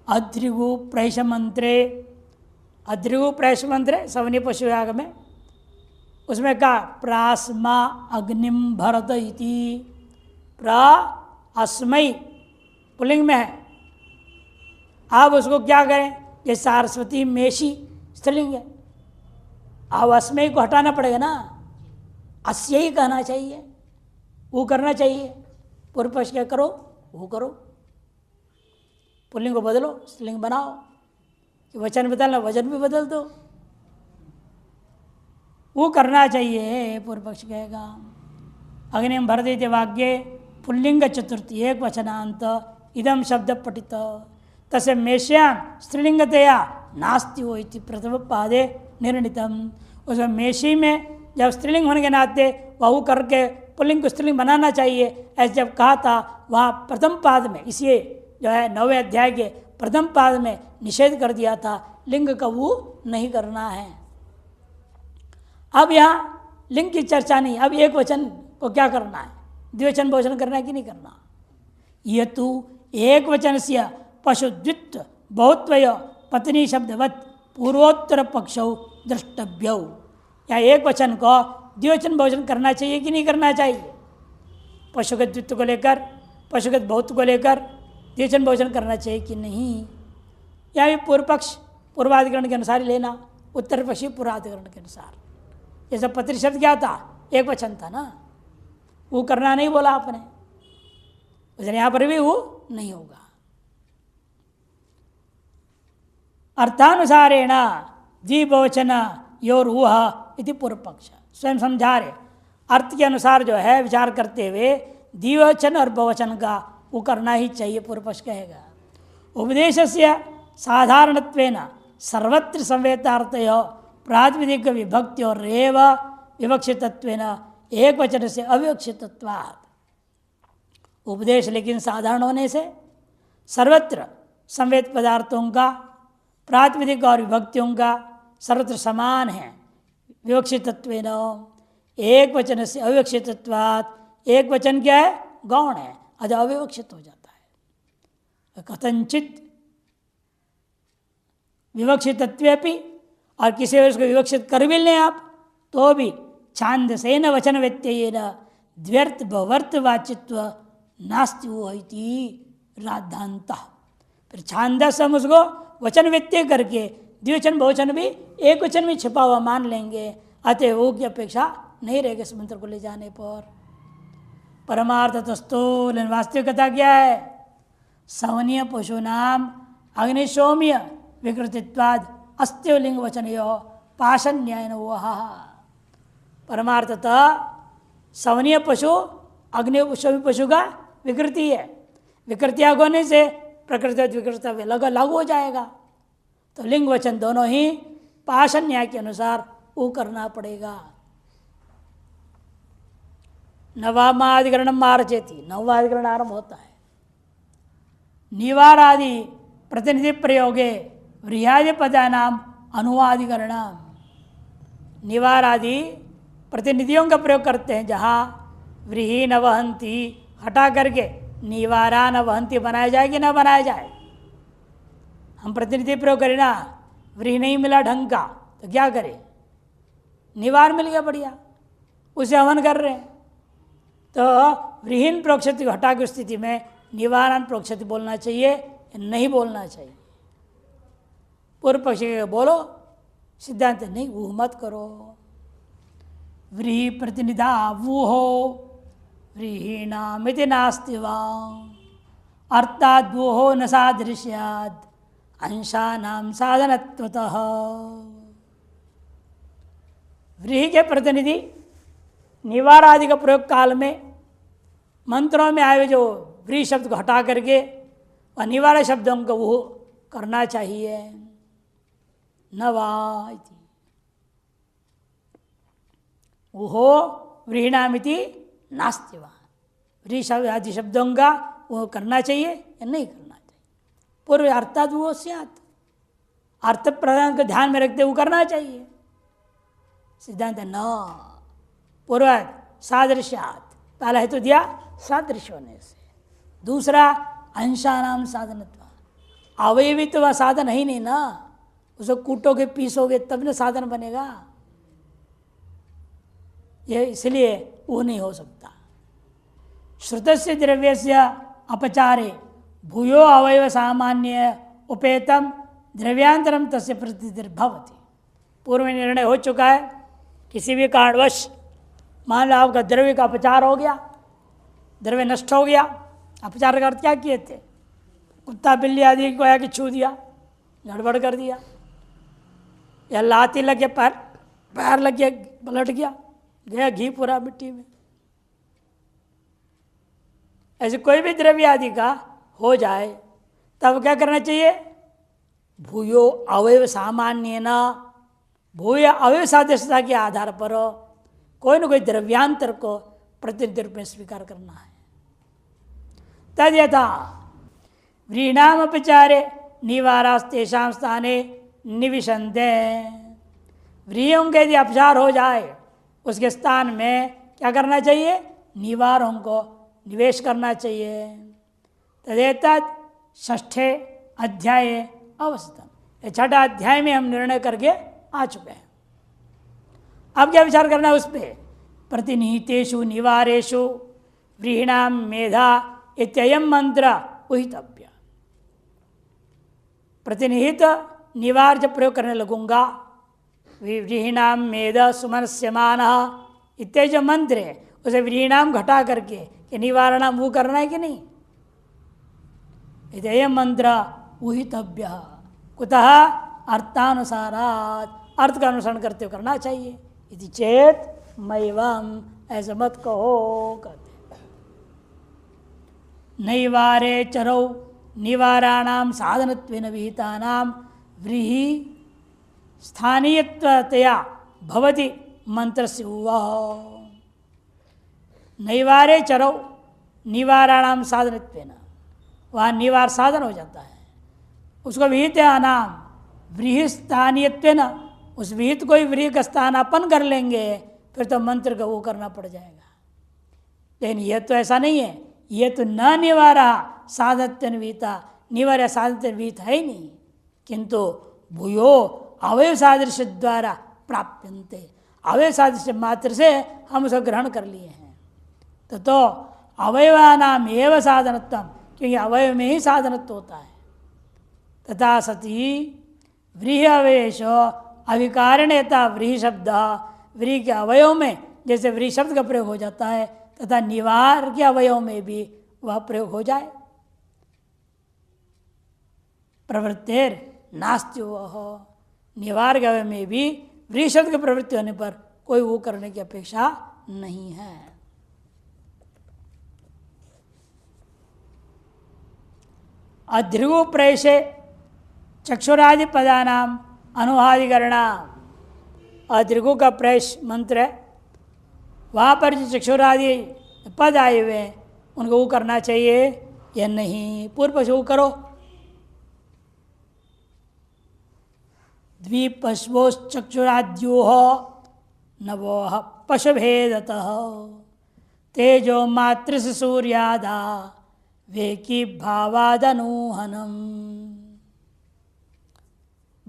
अध्रिगु प्रैश मंत्रे, अध्रिगु प्रैश मंत्र सवनी पशु याग में उसमें कहा प्रास्मा अग्निम भरत इति, प्रा अस्मय पुलिंग में है। आप उसको क्या करें, ये सारस्वती मेषी स्त्रीलिंग है, आप अस्मय को हटाना पड़ेगा ना, अस्य ही कहना चाहिए, वो करना चाहिए। पूर्व पक्ष क्या करो, वो करो, पुल्लिंग को बदलो स्त्रीलिंग बनाओ, कि वचन बदलना वजन भी बदल दो, वो करना चाहिए पूर्व पक्ष कहेगा। अग्निम भरते वाक्ये पुल्लिंग चतुर्थी एक वचनांत इदम शब्द पठित तसे मेष्याम स्त्रीलिंगतया नास्ति हो इति प्रथम पादे निर्णितम। उसमें मेषी में जब स्त्रीलिंग होने के नाते वह करके पुल्लिंग को स्त्रीलिंग बनाना चाहिए, ऐसे जब कहा था वहाँ प्रथम पाद में, इसी जो है 9वें अध्याय के प्रथम पाद में निषेध कर दिया था, लिंग का वो नहीं करना है। अब यहाँ लिंग की चर्चा नहीं, अब एक वचन को क्या करना है, द्विवचन बहुवचन करना है कि नहीं करना। ये तो एक वचन से पशुद्वित्व बहुत्वय पत्नी शब्दवत पूर्वोत्तर पक्षौ द्रष्टव्यौ, या एक वचन को द्विवचन बहुवचन करना चाहिए कि नहीं करना चाहिए। पशुगत द्वित्व को लेकर, पशुगत बहुत्व को लेकर द्विवचन बहुवचन करना चाहिए कि नहीं, या ये पूर्व पक्ष पूर्वाधिकरण के अनुसार ही लेना, उत्तर पक्षी पूर्वाधिकरण के अनुसार। जैसे पत्नी शब्द क्या था, एक वचन था ना, वो करना नहीं बोला आपने, इसलिए यहाँ पर भी वो नहीं होगा। अर्थानुसारेण द्विबहुवचन योरुह इति पूर्व पक्ष स्वयं समझा रहे, अर्थ के अनुसार जो है विचार करते हुए द्विवचन और बहुवचन का वो करना ही चाहिए, पूर्व पक्ष कहेगा। उपदेशस्य साधारणत्वेन सर्वत्र संवेतार्थयो प्रातिपदिक विभक्ति और रेव विवक्षितत्वेन एक वचन से अविवक्षितत्वात्। उपदेश लेकिन साधारण होने से सर्वत्र संवेद पदार्थों का प्रातिपदिक और विभक्तियों का सर्वत्र समान है। विवक्षितत्वेन एक वचन से अविवक्षितत्वात्, एक वचन क्या है, गौण है, अतः अविवक्षित हो जाता है। कथंचित विवक्षितत्वेपि, और किसी उसको विवक्षित कर भी लें आप तो भी छांदसेन वचन व्यत्ययेन द्व्यर्थ भवर्थ वाचित्व नास्ति होइति राधांता। फिर छांदस हम उसको वचन व्यत्यय करके द्विवचन बहुवचन भी एक वचन में छिपा हुआ मान लेंगे, अतः वो की अपेक्षा नहीं रहेगी इस मंत्र को ले जाने पर। परमार्थ तस्तो, वास्तविकता क्या है, सवनीय पशुनाम अग्निशौम्य विकृतित्वाद अस्त्यो लिंग वचनयो पाषण न्यायन वह। परमार्थतः सवनीय पशु अग्नि पशु का विकृति है, विकृतियाँ होने से प्रकृति विकृत लागू हो जाएगा, तो लिंग वचन दोनों ही पाषण न्याय के अनुसार वो करना पड़ेगा। नवमाधिकरण मार्चेति, 9वां अधिकरण आरंभ होता है। निवारादि प्रतिनिधि प्रयोगे व्रीहादि पदानाम अनुवादिकरण। निवारादि प्रतिनिधियों का प्रयोग करते हैं, जहाँ व्रीहि न वहंती हटा करके निवारा न वहंती बनाया जाए कि न बनाया जाए, हम प्रतिनिधि प्रयोग करें ना, व्रीहि नहीं मिला ढंग का तो क्या करें, निवार मिल गया बढ़िया, उसे हवन कर रहे हैं। तो व्रीहीन प्रोक्षति को हटा की स्थिति में निवारण प्रोक्षति बोलना चाहिए, नहीं बोलना चाहिए। पूर्व पक्षी के बोलो, सिद्धांत नहीं, वो मत करो। व्रीहि प्रतिनिधा वो हो व्रीहीणामिति नास्ति वा अर्थात वो हो न सादृश्याद अंशानाम साधनत्वतः। व्रीहि के प्रतिनिधि निवार आदि का प्रयोग काल में मंत्रों में आए हुए जो व्रीहि शब्द को हटा करके वह निवार शब्दों को वो करना चाहिए। न वा वो व्रीहीणामिति नास्ति वा, व्रीहि आदि शब्दों का वो करना चाहिए या नहीं करना चाहिए। पूर्व अर्थात वो स्यात्, अर्थ प्रधान को ध्यान में रखते वो करना चाहिए। सिद्धांत न पूर्व सादृश्यात्, पहला हेतु दिया सादृश्य होने से, दूसरा अंशानाम साधनत्व, अवयवी तो वह साधन है ही नहीं ना, उसको कूटोगे पीसोगे तब न साधन बनेगा, ये इसलिए वो नहीं हो सकता। श्रुतस्य द्रव्यस्य अपचारे भूयो अवयव सामान्य उपेतम द्रव्यांतरम तस्य प्रतिनिधिर्भवति। पूर्व में निर्णय हो चुका है, किसी भी कारणवश मान लो आपका द्रव्य का अपचार हो गया, द्रव्य नष्ट हो गया, अपचार का अर्थ क्या किए थे, कुत्ता बिल्ली आदि को आके छू दिया, गड़बड़ कर दिया, या लाती लग गया, पैर लग गया, पलट गया घी पूरा मिट्टी में। ऐसे कोई भी द्रव्य आदि का हो जाए तब क्या करना चाहिए, भूयो अवयव सामान्य न, भूय अवयव सादृश्यता के आधार पर कोई न कोई द्रव्यांतर को प्रतिनिधि रूप में स्वीकार करना है। तद यथा व्रीणाम अपचारे निवारास्तेषां स्थाने निविशन्ते, व्रीहियों के यदि अपचार हो जाए उसके स्थान में क्या करना चाहिए, निवारों को निवेश करना चाहिए। तदेतत् षष्ठे अध्याय अवस्थितम्, ये छठा अध्याय में हम निर्णय करके आ चुके हैं। अब क्या विचार करना है उस पर, प्रतिनिहितेषु निवारेषु व्रीहीणाम मेधा इत्ययं मंत्र उहितव्य। प्रतिनिहित निवार जब प्रयोग करने लगूंगा, व्रीहीणाम मेध सुमनस्यमानः इत्यादि जो मंत्र है उसे व्रीहीणाम घटा करके कि निवारणाम वो करना है कि नहीं, इत्ययं मंत्र उहितव्य कुतः अर्थानुसारात्, अर्थ का अनुसरण करते हुए करना चाहिए। यदि चेत मैवम, ऐसा मत कहो कहते। नैवारे चरौ निवाराणाम साधनत्वेन विहितानाम व्रीहि स्थानीयत्वतया भवति मंत्रस्य उवाह। नैवारे चरौ निवाराणाम साधनत्वेन, वहाँ निवार साधन हो जाता है, उसको विहित नाम व्रीहि स्थानीयत्वेन, उस विहित को ही व्रीहि का स्थानापन कर लेंगे फिर तो मंत्र का वो करना पड़ जाएगा। लेकिन यह तो ऐसा नहीं है, यह तो न निवारा साधत्वेन विहिता, निवार या साधत्वेन विहित है ही नहीं, किंतु भूयो अवयव सादृश्य द्वारा प्राप्यन्ते, अवयव सादृश्य मात्र से हम उसको ग्रहण कर लिए हैं। तो अवयवानाम एव साधनत्व, क्योंकि अवयव में ही साधनत्व होता है। तथा सती व्रीहि अवयेश अविकारणेता व्रीहि शब्द, व्रीहि के अवयव में जैसे व्रीहि शब्द का प्रयोग हो जाता है तथा निवार के अवयव में भी वह प्रयोग हो जाए। प्रवृत्तिर नास्ति वह, निवार के अवयव में भी व्रीहि शब्द की प्रवृत्ति होने पर कोई वो करने की अपेक्षा नहीं है। अध्रुव प्रेषे चक्षुरादि पदानाम अनुहादिकरणाम, अध्रुव का प्रेष मंत्र है, वहाँ पर जो चक्षुरादि पद आए हुए हैं उनको वो करना चाहिए या नहीं। पूर्व पक्ष वो करो, द्विपश्वोश्चक्षुराद्योः नवोः पशुभेदतः तेजो मातृस सूर्यादा वेकी भावादनूहनम।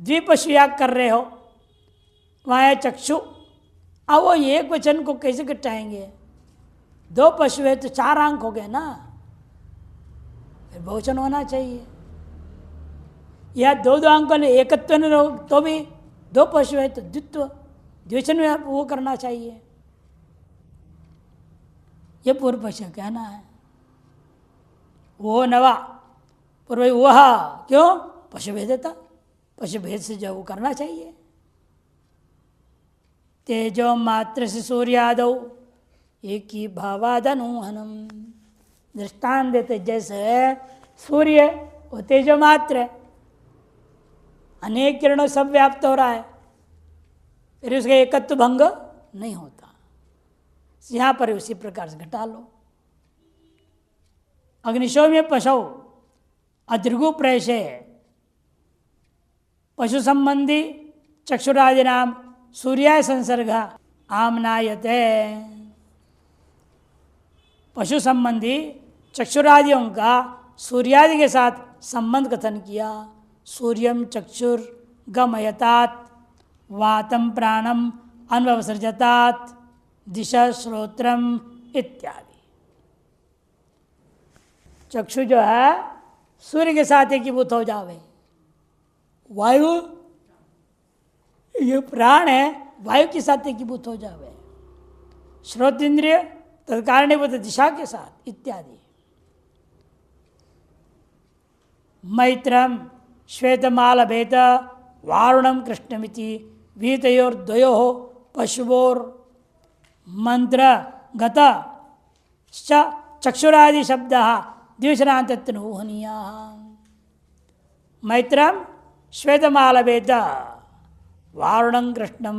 द्विपशु याग कर रहे हो, वहाँ है चक्षु। अब वो एक वचन को कैसे घटाएंगे? दो पशु है तो 4 अंक हो गए ना, फिर बहुवचन होना चाहिए। या दो अंकों ने एकत्व न हो तो भी 2 पशु है तो द्वित्व, द्विवचन में वो करना चाहिए। ये पूर्व पक्ष कहना है। वो नवा पूर्व वह, क्यों? पशु भेदता, पशु भेद से जो वो करना चाहिए। तेजो मात्र से सूर्यादौ एक ही भावादनुहनम, दृष्टान देते जैसे सूर्य वो तेजो मात्र है, अनेक किरणों सब व्याप्त हो रहा है, फिर उसका एकत्व भंग नहीं होता। यहां पर उसी प्रकार से घटा लो। अग्निशोम्य पशु अदृगु प्रयशे पशु संबंधी चक्षुरादि नाम सूर्याय संसर्ग आमनायते। पशु संबंधी चक्षुरादियों का सूर्यादि के साथ संबंध कथन किया। सूर्यम चक्षुर गमयतात वातम प्राणम अन्वसर्जतात दिशा श्रोत्रम इत्यादि। चक्षु जो है सूर्य के साथ एकीभूत हो जावे, वायु ये प्राण है वायु के साथ एकीभूत हो जावे, श्रोत इंद्रिय तत्कारणीभूत दिशा के साथ इत्यादि। मैत्रम श्वेतमाल भेद वारुणम कृष्णमिति वीतयोर द्वयो पशुवोर मंत्र गत चक्षुरादि शब्द द्विवचनान्तत्वनुहनीय। मैत्रम श्वेतमाल भेद वारुणम कृष्णम,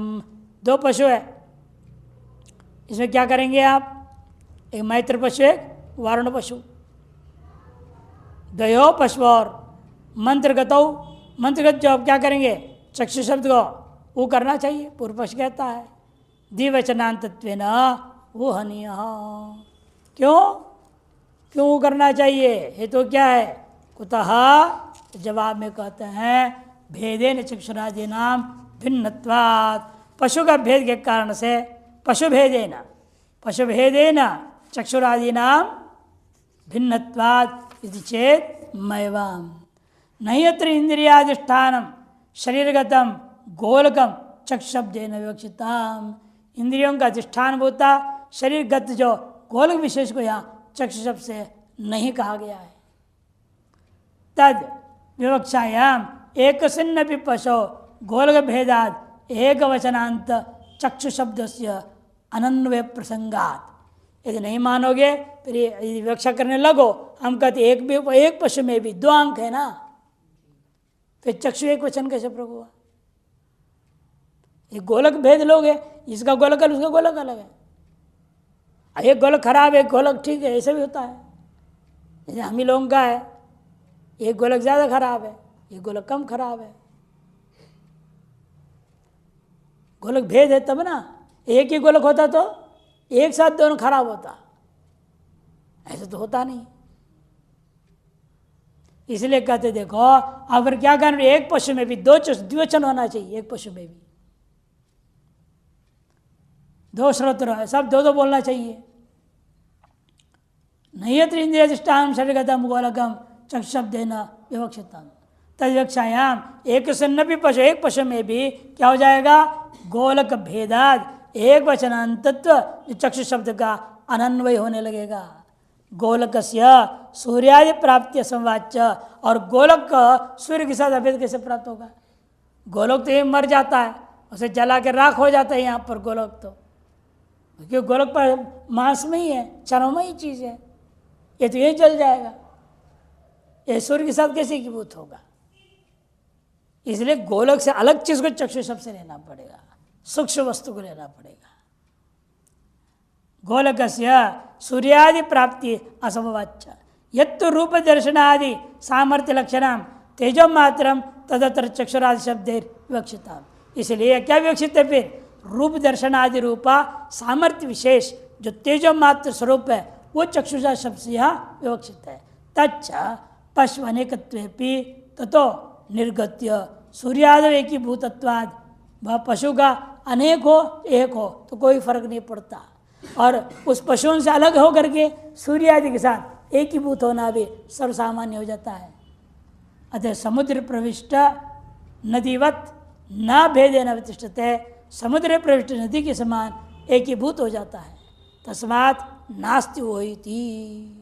2 पशु है, इसमें क्या करेंगे आप? एक मैत्र पशु एक वारुण पशु, द्वयो पशुओर मंत्रगतौ, मंत्रगत जो आप क्या करेंगे? चक्षु शब्द को वो करना चाहिए, पूर्व पक्ष कहता है द्विवचनान्तत्वेन ऊहनीय। क्यों क्यों करना चाहिए? ये तो क्या है? कुतः जवाब में कहते हैं भेदेन चक्षुरादि नाम भिन्नत्वात्, पशु का भेद के कारण से पशु भेदेन चक्षुरादि नाम भिन्नत्वात् इति चेत मैवाम नहीं अत्र इंद्रियाधिष्ठानम शरीरगतम गोलकम चक्षु शब्देन विवक्षिताम। इंद्रियों का अधिष्ठान होता शरीरगत जो गोलक विशेष को यहाँ चक्षु शब्द से नहीं कहा गया है। तद विवक्षायाम एकस्मिन्नपि पशो गोलक भेदाद एक वचनांत चक्षु शब्द से अनन्वय प्रसंगात। यदि नहीं मानोगे फिर यदि विवक्षा करने लगो, हम कहते एक पशु में भी 2 अंक है ना, फिर चक्षु एक वचन कैसे प्रयोग हुआ? ये गोलक भेद लोग है, इसका गोलक अलग उसका गोलक अलग है। एक गोलक खराब है एक गोलक ठीक है, ऐसे भी होता है। जैसे हम ही लोगों का है, एक गोलक ज़्यादा खराब है एक गोलक कम खराब है। गोलक भेद है तब ना, एक ही गोलक होता तो एक साथ दोनों खराब होता, ऐसे तो होता नहीं। इसलिए कहते देखो अगर क्या करना, एक पशु में भी 2 द्विवचन होना चाहिए, एक पशु में भी 2 श्रोत्र है, सब 2 बोलना चाहिए। नहीं है इंद्रियाधिष्ठान शरीरगतम गोलकम चक्षु शब्देन विवक्षितम। तद्विवक्षायाम एक सन्नपि पशु, एक पशु में भी क्या हो जाएगा? गोलक भेदाद एक वचनांतत्व चक्षु शब्द का अनन्वय होने लगेगा। गोलकस्य सूर्यादि प्राप्ति संवाच्य, और गोलक सूर्य के साथ अभेद कैसे प्राप्त होगा? गोलक तो ये मर जाता है, उसे जला के राख हो जाता है यहाँ पर गोलक, तो क्योंकि गोलक पर मांस में ही है, चरममयी चीज़ है, ये तो यही जल जाएगा। ये सूर्य के साथ कैसे एकीभूत होगा? इसलिए गोलक से अलग चीज को चक्षु शब्द से लेना पड़ेगा, सूक्ष्म वस्तु को लेना पड़ेगा। गोलकस्य सूर्यादि प्राप्ति असमवाच्य यत्तु रूप दर्शनादि सामर्थ्य लक्षणम तेजो मात्रम तदत्र चक्षुरादि शब्देर विवक्षिता। इसलिए क्या विवक्षित है? फिर रूप दर्शनादि रूपा सामर्थ्य विशेष जो तेजो मात्र स्वरूप है वो चक्षुषा शब्द से यहाँ विवक्षित है। तच्च पशु अनेकत्वेपि ततो निर्गत्य सूर्यादव एक ही भूतत्वाद, वह पशु का अनेक हो एक हो तो कोई फर्क नहीं पड़ता, और उस पशुओं से अलग हो करके सूर्य आदि के साथ एक ही भूत होना भी सर्वसामान्य हो जाता है। अतः समुद्र प्रविष्ट नदीवत न भेदे न प्रतिष्ठते, समुद्र प्रविष्ट नदी के समान एक ही भूत हो जाता है। तस्मात् नास्ति होती।